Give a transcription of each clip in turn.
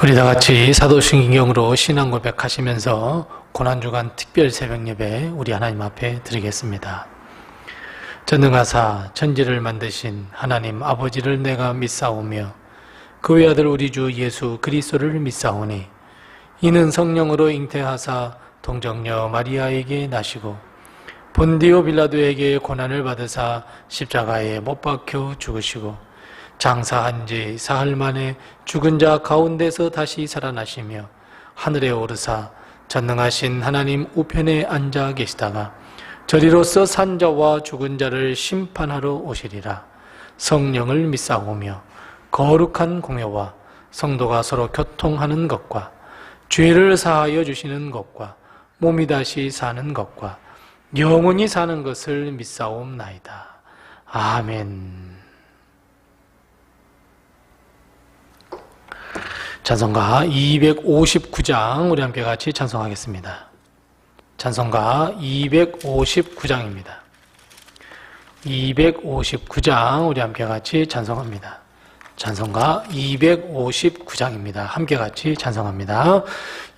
우리 다 같이 사도신경으로 신앙 고백하시면서 고난주간 특별 새벽 예배 우리 하나님 앞에 드리겠습니다. 전능하사 천지를 만드신 하나님 아버지를 내가 믿사오며 그 외아들 우리 주 예수 그리스도를 믿사오니 이는 성령으로 잉태하사 동정녀 마리아에게 나시고 본디오 빌라도에게 고난을 받으사 십자가에 못 박혀 죽으시고 장사한 지 사흘 만에 죽은 자 가운데서 다시 살아나시며 하늘에 오르사 전능하신 하나님 우편에 앉아 계시다가 저리로서 산 자와 죽은 자를 심판하러 오시리라. 성령을 믿사오며 거룩한 공회와 성도가 서로 교통하는 것과 죄를 사하여 주시는 것과 몸이 다시 사는 것과 영원히 사는 것을 믿사옵나이다. 아멘. 찬송가 259장 우리 함께 같이 찬송하겠습니다. 찬송가 259장입니다. 259장 우리 함께 같이 찬송합니다. 찬송가 259장입니다. 함께 같이 찬송합니다.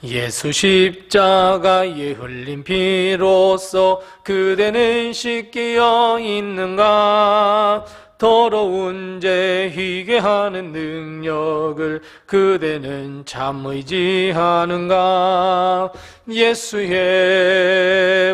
예수 십자가에 흘린 피로써 그대는 씻기어 있는가? 더러운 죄 희게 하는 능력을 그대는 참 의지하는가? 예수의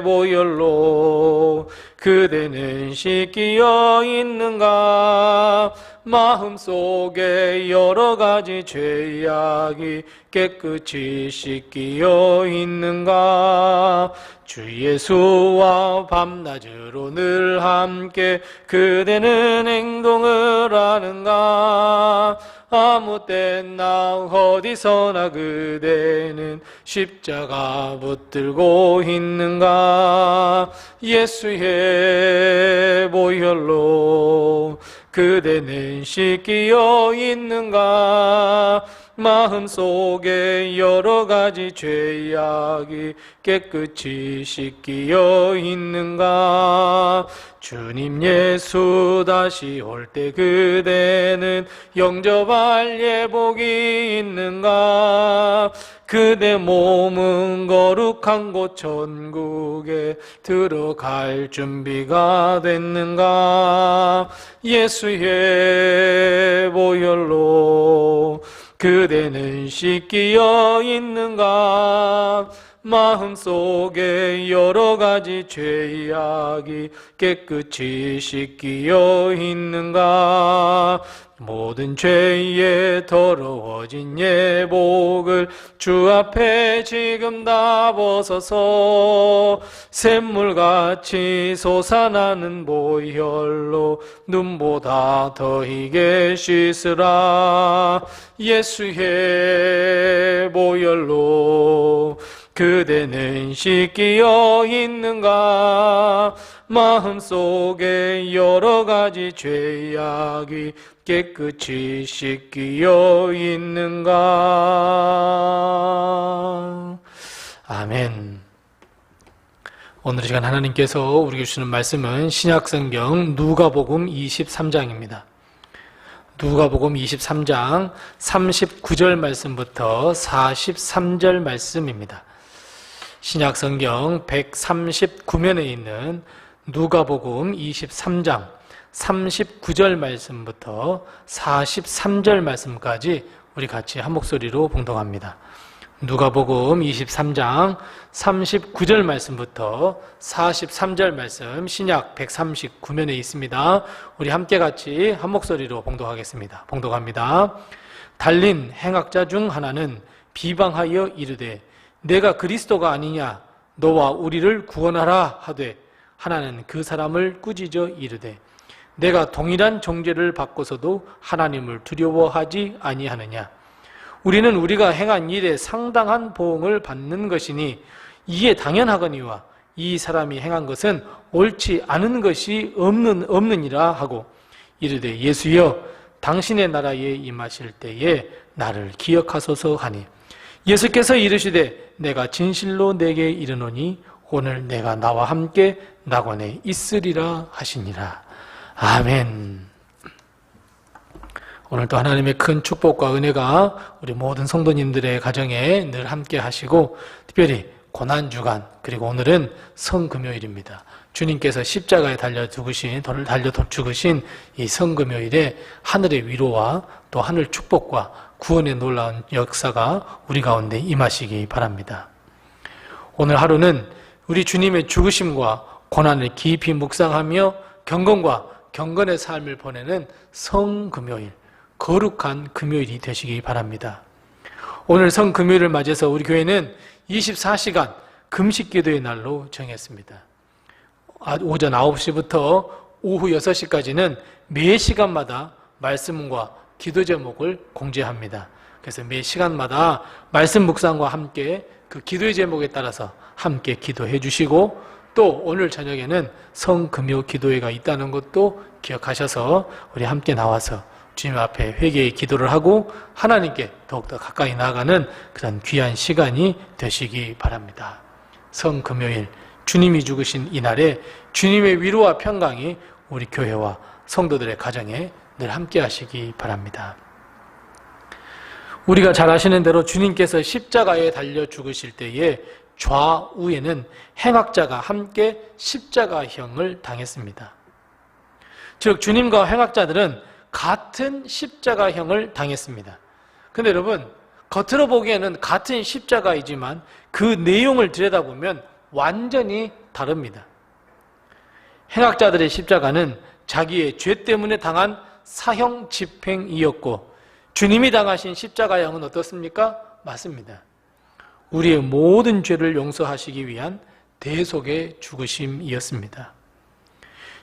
보혈로 그대는 씻기어 있는가? 마음속에 여러 가지 죄악이 깨끗이 씻기어 있는가? 주 예수와 밤낮으로 늘 함께 그대는 행동을 하는가? 아무 때나 어디서나 그대는 십자가 붙들고 있는가? 예수의 보혈로 그대는 씻기어 있는가? 마음속에 여러 가지 죄악이 깨끗이 씻기어 있는가? 주님 예수 다시 올 때 그대는 영접할 예복이 있는가? 그대 몸은 거룩한 곳 천국에 들어갈 준비가 됐는가? 예수의 보혈로 그대는 씻기어 있는가? 마음속에 여러 가지 죄악이 깨끗이 씻기어 있는가? 모든 죄에 더러워진 예복을 주 앞에 지금 다 벗어서 샘물같이 솟아나는 보혈로 눈보다 더 희게 씻으라. 예수의 보혈로 그대는 씻기어 있는가? 마음속에 여러 가지 죄악이 깨끗이 씻기어 있는가? 아멘. 오늘 이 시간 하나님께서 우리에게 주시는 말씀은 신약성경 누가복음 23장입니다. 누가복음 23장 39절 말씀부터 43절 말씀입니다. 신약성경 139면에 있는 누가복음 23장 39절 말씀부터 43절 말씀까지 우리 같이 한 목소리로 봉독합니다. 누가복음 23장 39절 말씀부터 43절 말씀 신약 139면에 있습니다. 우리 함께 같이 한 목소리로 봉독하겠습니다. 봉독합니다. 달린 행악자 중 하나는 비방하여 이르되 내가 그리스도가 아니냐 너와 우리를 구원하라 하되 하나는 그 사람을 꾸짖어 이르되 내가 동일한 정죄를 받고서도 하나님을 두려워하지 아니하느냐? 우리는 우리가 행한 일에 상당한 보응을 받는 것이니 이에 당연하거니와 이 사람이 행한 것은 옳지 않은 것이 없느니라 하고 이르되 예수여 당신의 나라에 임하실 때에 나를 기억하소서 하니 예수께서 이르시되 내가 진실로 내게 이르노니 오늘 내가 나와 함께 낙원에 있으리라 하시니라. 아멘. 오늘도 하나님의 큰 축복과 은혜가 우리 모든 성도님들의 가정에 늘 함께 하시고, 특별히 고난주간, 그리고 오늘은 성금요일입니다. 주님께서 십자가에 달려 죽으신 이 성금요일에 하늘의 위로와 또 하늘 축복과 구원의 놀라운 역사가 우리 가운데 임하시기 바랍니다. 오늘 하루는 우리 주님의 죽으심과 고난을 깊이 묵상하며 경건과 경건의 삶을 보내는 성금요일, 거룩한 금요일이 되시기 바랍니다. 오늘 성금요일을 맞이해서 우리 교회는 24시간 금식기도의 날로 정했습니다. 오전 9시부터 오후 6시까지는 매 시간마다 말씀과 기도 제목을 공지합니다. 그래서 매 시간마다 말씀 묵상과 함께 그 기도의 제목에 따라서 함께 기도해 주시고, 또 오늘 저녁에는 성금요 기도회가 있다는 것도 기억하셔서 우리 함께 나와서 주님 앞에 회개의 기도를 하고 하나님께 더욱더 가까이 나아가는 그런 귀한 시간이 되시기 바랍니다. 성금요일, 주님이 죽으신 이날에 주님의 위로와 평강이 우리 교회와 성도들의 가정에 늘 함께 하시기 바랍니다. 우리가 잘 아시는 대로 주님께서 십자가에 달려 죽으실 때에 좌우에는 행악자가 함께 십자가형을 당했습니다. 즉 주님과 행악자들은 같은 십자가형을 당했습니다. 그런데 여러분, 겉으로 보기에는 같은 십자가이지만 그 내용을 들여다보면 완전히 다릅니다. 행악자들의 십자가는 자기의 죄 때문에 당한 사형 집행이었고, 주님이 당하신 십자가형은 어떻습니까? 맞습니다. 우리의 모든 죄를 용서하시기 위한 대속의 죽으심이었습니다.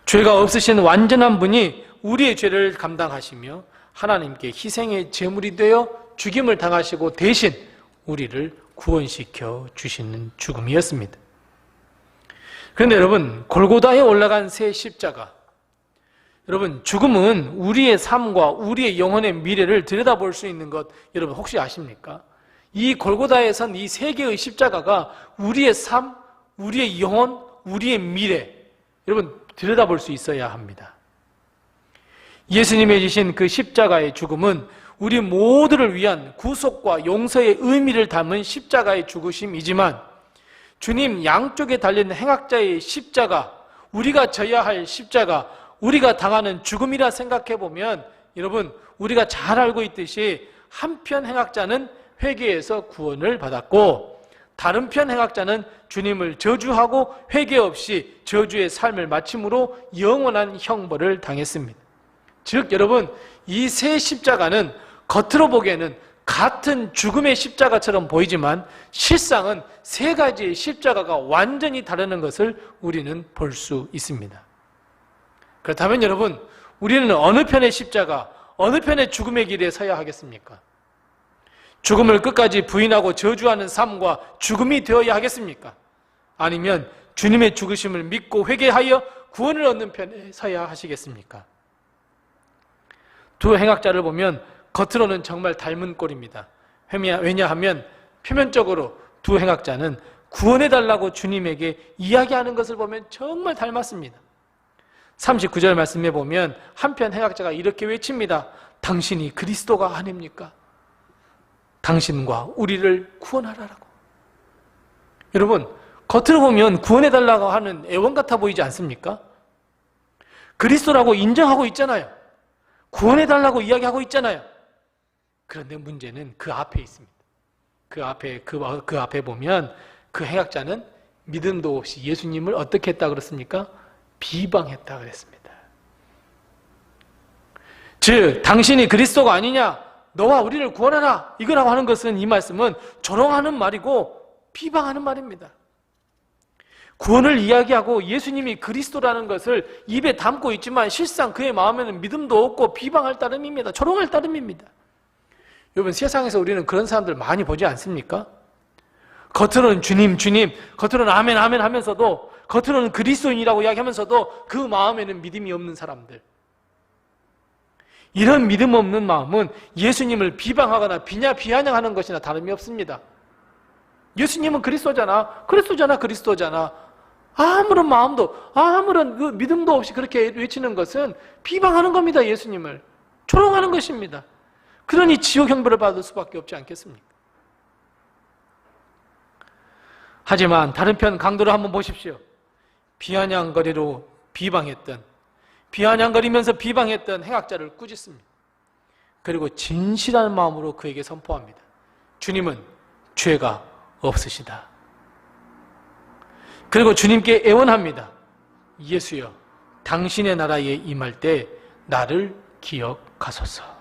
죄가 없으신 완전한 분이 우리의 죄를 감당하시며 하나님께 희생의 제물이 되어 죽임을 당하시고 대신 우리를 구원시켜 주시는 죽음이었습니다. 그런데 여러분, 골고다에 올라간 새 십자가, 여러분, 죽음은 우리의 삶과 우리의 영혼의 미래를 들여다볼 수 있는 것, 여러분 혹시 아십니까? 이 골고다에 선 이 세 개의 십자가가 우리의 삶, 우리의 영혼, 우리의 미래, 여러분 들여다볼 수 있어야 합니다. 예수님의 지신 그 십자가의 죽음은 우리 모두를 위한 구속과 용서의 의미를 담은 십자가의 죽으심이지만, 주님 양쪽에 달린 행악자의 십자가, 우리가 져야 할 십자가, 우리가 당하는 죽음이라 생각해 보면, 여러분 우리가 잘 알고 있듯이 한편 행악자는 회개에서 구원을 받았고, 다른 편 행악자는 주님을 저주하고 회개 없이 저주의 삶을 마침으로 영원한 형벌을 당했습니다. 즉 여러분, 이 세 십자가는 겉으로 보기에는 같은 죽음의 십자가처럼 보이지만 실상은 세 가지의 십자가가 완전히 다르는 것을 우리는 볼 수 있습니다. 그렇다면 여러분, 우리는 어느 편의 십자가, 어느 편의 죽음의 길에 서야 하겠습니까? 죽음을 끝까지 부인하고 저주하는 삶과 죽음이 되어야 하겠습니까? 아니면 주님의 죽으심을 믿고 회개하여 구원을 얻는 편에 서야 하시겠습니까? 두 행악자를 보면 겉으로는 정말 닮은 꼴입니다. 왜냐하면 표면적으로 두 행악자는 구원해달라고 주님에게 이야기하는 것을 보면 정말 닮았습니다. 39절 말씀에 보면 한편 행악자가 이렇게 외칩니다. 당신이 그리스도가 아닙니까? 당신과 우리를 구원하라라고. 여러분, 겉으로 보면 구원해달라고 하는 애원 같아 보이지 않습니까? 그리스도라고 인정하고 있잖아요. 구원해달라고 이야기하고 있잖아요. 그런데 문제는 그 앞에 있습니다. 그 앞에 보면 그 행악자는 믿음도 없이 예수님을 어떻게 했다 그랬습니까? 비방했다 그랬습니다. 즉 당신이 그리스도가 아니냐, 너와 우리를 구원하라, 이거라고 하는 것은, 이 말씀은 조롱하는 말이고 비방하는 말입니다. 구원을 이야기하고 예수님이 그리스도라는 것을 입에 담고 있지만 실상 그의 마음에는 믿음도 없고 비방할 따름입니다. 조롱할 따름입니다. 여러분, 세상에서 우리는 그런 사람들 많이 보지 않습니까? 겉으로는 주님, 주님, 겉으로는 아멘, 아멘 하면서도, 겉으로는 그리스도인이라고 이야기하면서도 그 마음에는 믿음이 없는 사람들. 이런 믿음 없는 마음은 예수님을 비방하거나 비아냥하는 것이나 다름이 없습니다. 예수님은 그리스도잖아, 그리스도잖아. 아무런 마음도, 아무런 그 믿음도 없이 그렇게 외치는 것은 비방하는 겁니다, 예수님을. 조롱하는 것입니다. 그러니 지옥 형벌을 받을 수밖에 없지 않겠습니까? 하지만 다른 편 강도를 한번 보십시오. 비아냥거리면서 비방했던 행악자를 꾸짖습니다. 그리고 진실한 마음으로 그에게 선포합니다. 주님은 죄가 없으시다. 그리고 주님께 애원합니다. 예수여, 당신의 나라에 임할 때 나를 기억하소서.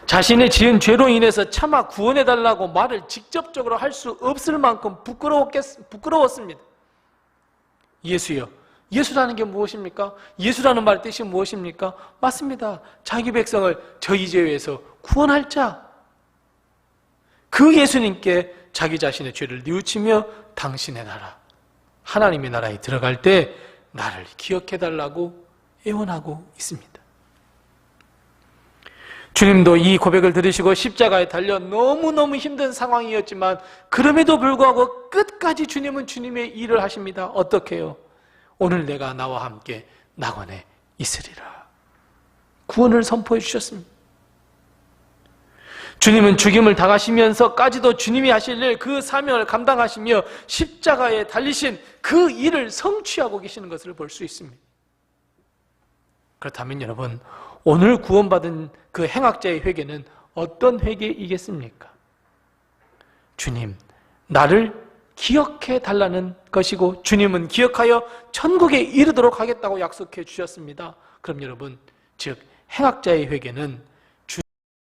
자신의 지은 죄로 인해서 차마 구원해달라고 말을 직접적으로 할 수 없을 만큼 부끄러웠습니다. 예수여, 예수라는 게 무엇입니까? 예수라는 말 뜻이 무엇입니까? 맞습니다. 자기 백성을 저희 죄에서 구원할 자. 그 예수님께 자기 자신의 죄를 뉘우치며 당신의 나라, 하나님의 나라에 들어갈 때 나를 기억해달라고 애원하고 있습니다. 주님도 이 고백을 들으시고 십자가에 달려 너무너무 힘든 상황이었지만 그럼에도 불구하고 끝까지 주님은 주님의 일을 하십니다. 어떻게 해요? 오늘 내가 나와 함께 낙원에 있으리라. 구원을 선포해 주셨습니다. 주님은 죽임을 당하시면서까지도 주님이 하실 일, 그 사명을 감당하시며 십자가에 달리신 그 일을 성취하고 계시는 것을 볼 수 있습니다. 그렇다면 여러분, 오늘 구원받은 그 행악자의 회개는 어떤 회개이겠습니까? 주님, 나를 기억해 달라는 것이고 주님은 기억하여 천국에 이르도록 하겠다고 약속해 주셨습니다. 그럼 여러분, 즉 행악자의 회개는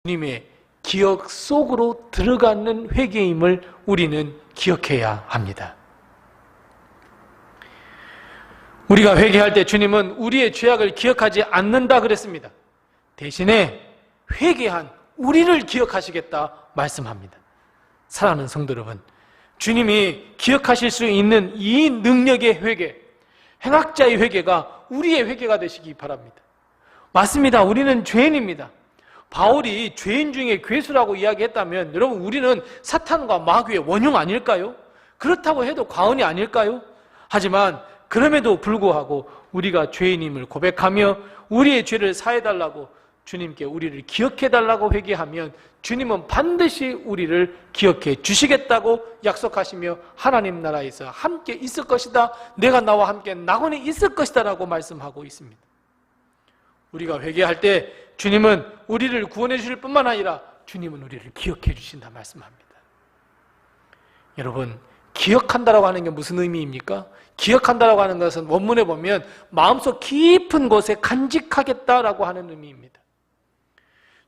주님의 기억 속으로 들어가는 회개임을 우리는 기억해야 합니다. 우리가 회개할 때 주님은 우리의 죄악을 기억하지 않는다 그랬습니다. 대신에 회개한 우리를 기억하시겠다 말씀합니다. 사랑하는 성도 여러분, 주님이 기억하실 수 있는 이 능력의 회개, 행악자의 회개가 우리의 회개가 되시기 바랍니다. 맞습니다. 우리는 죄인입니다. 바울이 죄인 중에 괴수라고 이야기했다면 여러분, 우리는 사탄과 마귀의 원흉 아닐까요? 그렇다고 해도 과언이 아닐까요? 하지만 그럼에도 불구하고 우리가 죄인임을 고백하며 우리의 죄를 사해달라고 주님께 우리를 기억해달라고 회개하면 주님은 반드시 우리를 기억해 주시겠다고 약속하시며 하나님 나라에서 함께 있을 것이다, 내가 나와 함께 낙원에 있을 것이다 라고 말씀하고 있습니다. 우리가 회개할 때 주님은 우리를 구원해 주실 뿐만 아니라 주님은 우리를 기억해 주신다 말씀합니다. 여러분, 기억한다라고 하는 게 무슨 의미입니까? 기억한다라고 하는 것은 원문에 보면 마음속 깊은 곳에 간직하겠다라고 하는 의미입니다.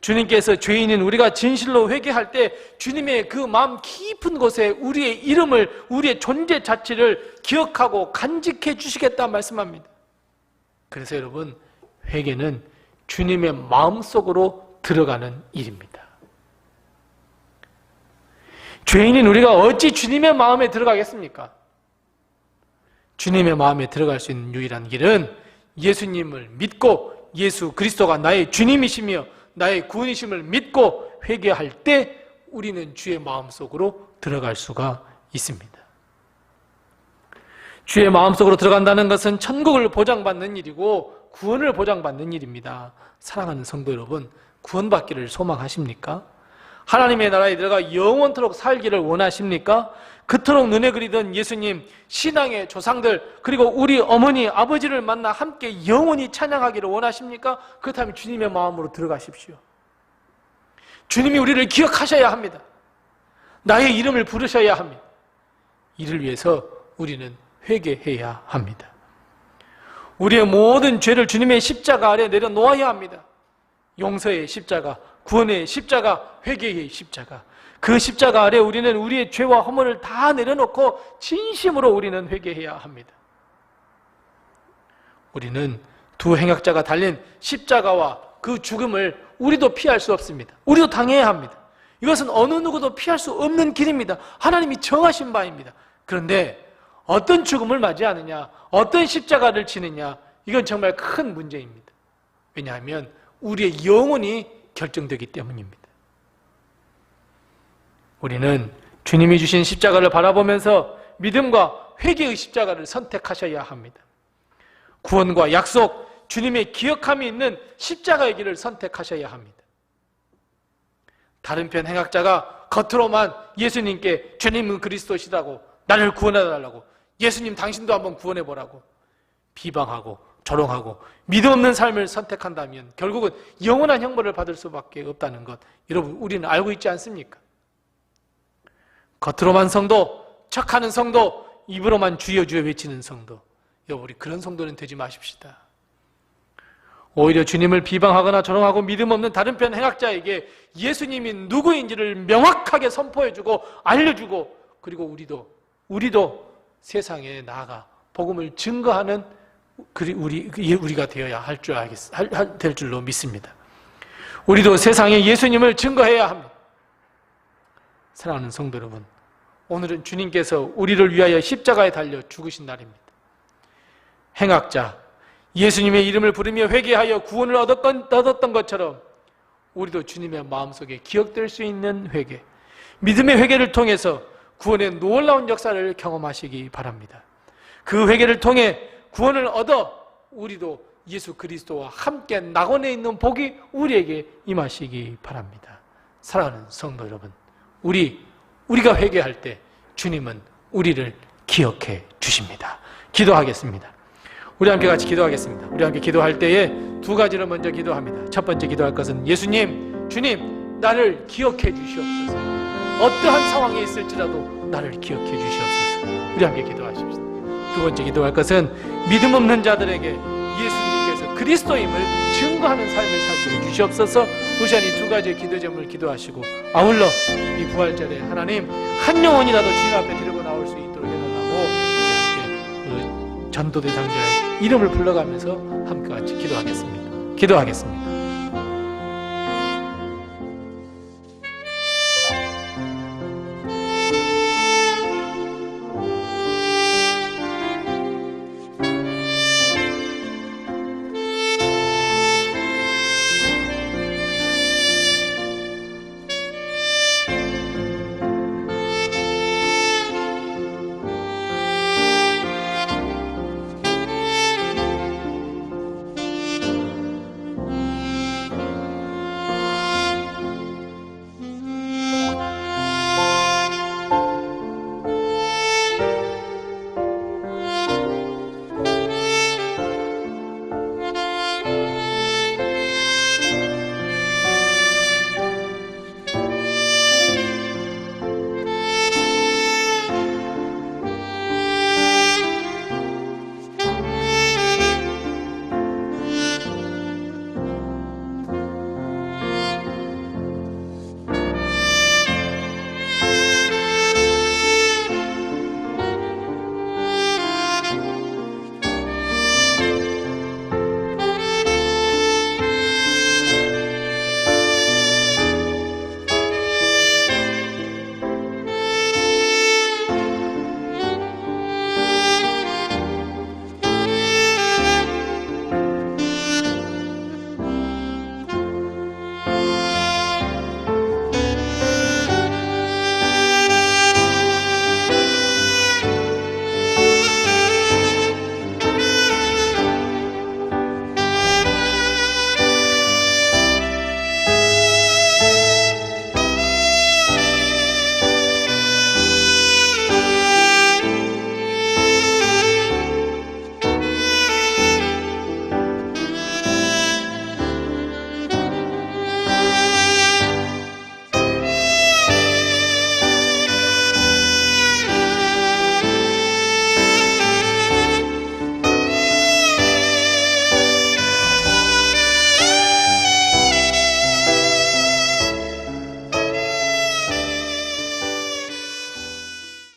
주님께서 죄인인 우리가 진실로 회개할 때 주님의 그 마음 깊은 곳에 우리의 이름을, 우리의 존재 자체를 기억하고 간직해 주시겠다 말씀합니다. 그래서 여러분, 회개는 주님의 마음속으로 들어가는 일입니다. 죄인인 우리가 어찌 주님의 마음에 들어가겠습니까? 주님의 마음에 들어갈 수 있는 유일한 길은 예수님을 믿고 예수 그리스도가 나의 주님이시며 나의 구원이심을 믿고 회개할 때 우리는 주의 마음속으로 들어갈 수가 있습니다. 주의 마음속으로 들어간다는 것은 천국을 보장받는 일이고 구원을 보장받는 일입니다. 사랑하는 성도 여러분, 구원받기를 소망하십니까? 하나님의 나라에 들어가 영원토록 살기를 원하십니까? 그토록 눈에 그리던 예수님, 신앙의 조상들, 그리고 우리 어머니, 아버지를 만나 함께 영원히 찬양하기를 원하십니까? 그렇다면 주님의 마음으로 들어가십시오. 주님이 우리를 기억하셔야 합니다. 나의 이름을 부르셔야 합니다. 이를 위해서 우리는 회개해야 합니다. 우리의 모든 죄를 주님의 십자가 아래 내려놓아야 합니다. 용서의 십자가, 구원의 십자가, 회개의 십자가. 그 십자가 아래 우리는 우리의 죄와 허물을 다 내려놓고 진심으로 우리는 회개해야 합니다. 우리는 두 행악자가 달린 십자가와 그 죽음을 우리도 피할 수 없습니다. 우리도 당해야 합니다. 이것은 어느 누구도 피할 수 없는 길입니다. 하나님이 정하신 바입니다. 그런데 어떤 죽음을 맞이하느냐, 어떤 십자가를 지느냐, 이건 정말 큰 문제입니다. 왜냐하면 우리의 영혼이 결정되기 때문입니다. 우리는 주님이 주신 십자가를 바라보면서 믿음과 회개의 십자가를 선택하셔야 합니다. 구원과 약속, 주님의 기억함이 있는 십자가의 길을 선택하셔야 합니다. 다른 편 행악자가 겉으로만 예수님께 주님은 그리스도시라고 나를 구원해달라고 예수님 당신도 한번 구원해보라고 비방하고 조롱하고 믿음 없는 삶을 선택한다면 결국은 영원한 형벌을 받을 수밖에 없다는 것 여러분 우리는 알고 있지 않습니까? 겉으로만 성도, 척하는 성도, 입으로만 주여 주여 외치는 성도, 여러분 우리 그런 성도는 되지 마십시다. 오히려 주님을 비방하거나 조롱하고 믿음 없는 다른 편 행악자에게 예수님이 누구인지를 명확하게 선포해주고 알려주고 그리고 우리도 세상에 나아가 복음을 증거하는 우리가 되어야 될 줄로 믿습니다. 우리도 세상에 예수님을 증거해야 합니다. 사랑하는 성도 여러분, 오늘은 주님께서 우리를 위하여 십자가에 달려 죽으신 날입니다. 행악자 예수님의 이름을 부르며 회개하여 구원을 얻었던 것처럼 우리도 주님의 마음속에 기억될 수 있는 회개, 믿음의 회개를 통해서 구원의 놀라운 역사를 경험하시기 바랍니다. 그 회개를 통해 구원을 얻어 우리도 예수 그리스도와 함께 낙원에 있는 복이 우리에게 임하시기 바랍니다. 사랑하는 성도 여러분, 우리가 회개할 때 주님은 우리를 기억해 주십니다. 기도하겠습니다. 우리 함께 같이 기도하겠습니다. 우리 함께 기도할 때에 두 가지를 먼저 기도합니다. 첫 번째 기도할 것은 예수님, 주님, 나를 기억해 주시옵소서. 어떠한 상황에 있을지라도 나를 기억해 주시옵소서. 우리 함께 기도하십시다. 두 번째 기도할 것은 믿음 없는 자들에게 예수님께서 그리스도임을 증거하는 삶을 살게 해주시옵소서. 우선 이 두 가지의 기도 제목을 기도하시고 아울러 이 부활절에 하나님 한 영혼이라도 주님 앞에 데리고 나올 수 있도록 해달라고 함께 전도 대상자의 이름을 불러가면서 함께 같이 기도하겠습니다.